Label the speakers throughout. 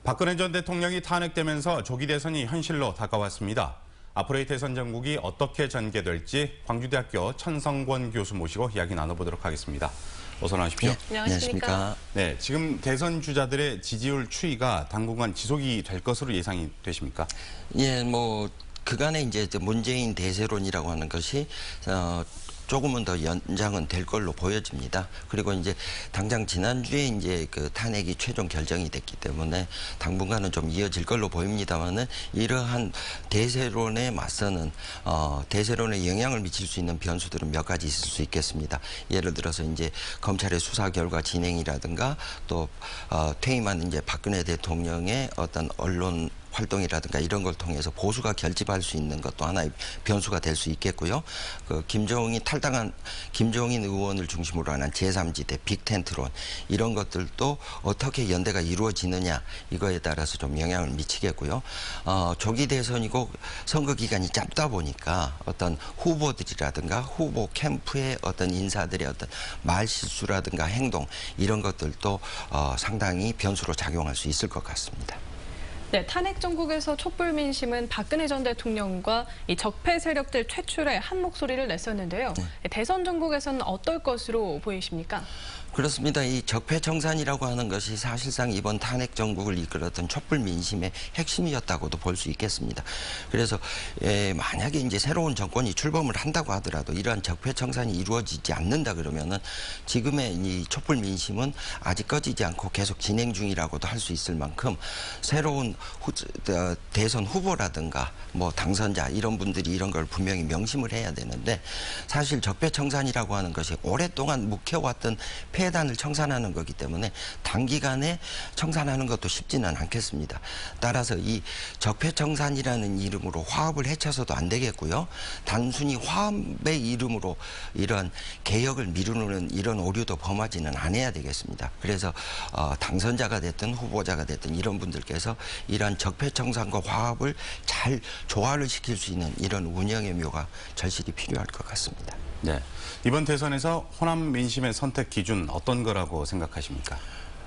Speaker 1: 박근혜 전 대통령이 탄핵되면서 조기 대선이 현실로 다가왔습니다. 앞으로의 대선 전국이 어떻게 전개될지 광주대학교 천성권 교수 모시고 이야기 나눠보도록 하겠습니다. 어서 나오십시오.
Speaker 2: 네, 안녕하십니까.
Speaker 1: 네, 지금 대선 주자들의 지지율 추이가 당분간 지속이 될 것으로 예상이 되십니까?
Speaker 2: 예, 그간에 이제 문재인 대세론이라고 하는 것이 조금은 더 연장은 될 걸로 보여집니다. 그리고 이제 당장 지난주에 이제 그 탄핵이 최종 결정이 됐기 때문에 당분간은 좀 이어질 걸로 보입니다만은 이러한 대세론에 맞서는 대세론에 영향을 미칠 수 있는 변수들은 몇 가지 있을 수 있겠습니다. 예를 들어서 이제 검찰의 수사 결과 진행이라든가 또 퇴임한 이제 박근혜 대통령의 어떤 언론 활동이라든가 이런 걸 통해서 보수가 결집할 수 있는 것도 하나의 변수가 될 수 있겠고요. 탈당한 김종인 의원을 중심으로 하는 제3지대 빅텐트론 이런 것들도 어떻게 연대가 이루어지느냐 이거에 따라서 좀 영향을 미치겠고요. 조기 대선이고 선거 기간이 짧다 보니까 어떤 후보들이라든가 후보 캠프의 어떤 인사들의 어떤 말 실수라든가 행동 이런 것들도 상당히 변수로 작용할 수 있을 것 같습니다.
Speaker 3: 네, 탄핵 정국에서 촛불 민심은 박근혜 전 대통령과 이 적폐 세력들 퇴출에 한 목소리를 냈었는데요. 네. 대선 정국에서는 어떨 것으로 보이십니까?
Speaker 2: 그렇습니다. 이 적폐청산이라고 하는 것이 사실상 이번 탄핵 정국을 이끌었던 촛불 민심의 핵심이었다고도 볼 수 있겠습니다. 그래서 만약에 이제 새로운 정권이 출범을 한다고 하더라도 이러한 적폐청산이 이루어지지 않는다 그러면은 지금의 이 촛불 민심은 아직 꺼지지 않고 계속 진행 중이라고도 할 수 있을 만큼 새로운 대선 후보라든가 당선자 이런 분들이 이런 걸 분명히 명심을 해야 되는데 사실 적폐청산이라고 하는 것이 오랫동안 묵혀왔던 폐단을 청산하는 거기 때문에 단기간에 청산하는 것도 쉽지는 않겠습니다. 따라서 이 적폐청산이라는 이름으로 화합을 해쳐서도 안 되겠고요. 단순히 화합의 이름으로 이런 개혁을 미루는 이런 오류도 범하지는 않아야 되겠습니다. 그래서 당선자가 됐든 후보자가 됐든 이런 분들께서 이런 적폐청산과 화합을 잘 조화를 시킬 수 있는 이런 운영의 묘가 절실히 필요할 것 같습니다.
Speaker 1: 네, 이번 대선에서 호남 민심의 선택 기준 어떤 거라고 생각하십니까?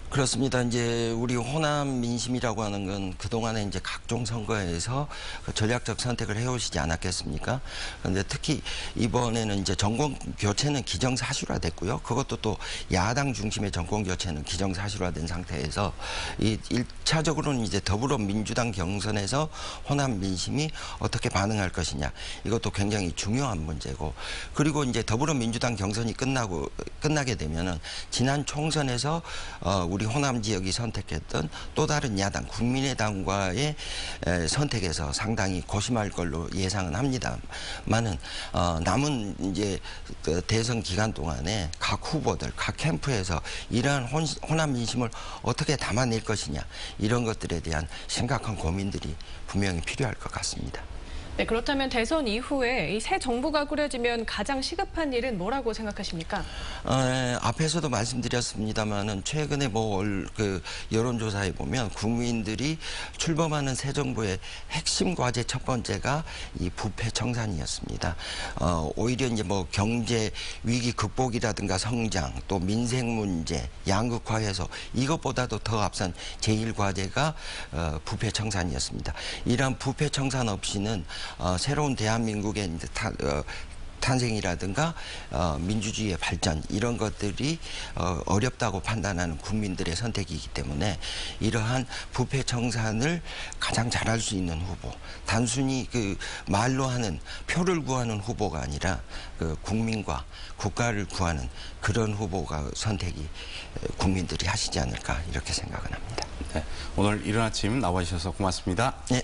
Speaker 2: 그렇습니다. 이제 우리 호남 민심이라고 하는 건 그동안에 이제 각종 선거에서 전략적 선택을 해오시지 않았겠습니까? 그런데 특히 이번에는 이제 정권 교체는 기정사실화됐고요. 그것도 또 야당 중심의 정권 교체는 기정사실화된 상태에서 이 1차적으로는 이제 더불어민주당 경선에서 호남 민심이 어떻게 반응할 것이냐. 이것도 굉장히 중요한 문제고. 그리고 이제 더불어민주당 경선이 끝나게 되면은 지난 총선에서 우리 호남 지역이 선택했던 또 다른 야당 국민의당과의 선택에서 상당히 고심할 걸로 예상은 합니다만은 남은 이제 대선 기간 동안에 각 후보들, 각 캠프에서 이러한 호남 민심을 어떻게 담아낼 것이냐 이런 것들에 대한 심각한 고민들이 분명히 필요할 것 같습니다.
Speaker 3: 네, 그렇다면 대선 이후에 이 새 정부가 꾸려지면 가장 시급한 일은 뭐라고 생각하십니까?
Speaker 2: 앞에서도 말씀드렸습니다만은 최근에 여론조사에 보면 국민들이 출범하는 새 정부의 핵심 과제 첫 번째가 이 부패 청산이었습니다. 오히려 이제 경제 위기 극복이라든가 성장 또 민생 문제 양극화 해소 이것보다도 더 앞선 제1 과제가 부패 청산이었습니다. 이러한 부패 청산 없이는 새로운 대한민국의 탄생이라든가 민주주의의 발전 이런 것들이 어렵다고 판단하는 국민들의 선택이기 때문에 이러한 부패 청산을 가장 잘할 수 있는 후보 단순히 말로 하는 표를 구하는 후보가 아니라 국민과 국가를 구하는 그런 후보가 선택이 국민들이 하시지 않을까 이렇게 생각은 합니다.
Speaker 1: 네, 오늘 이른 아침 나와주셔서 고맙습니다.
Speaker 2: 네.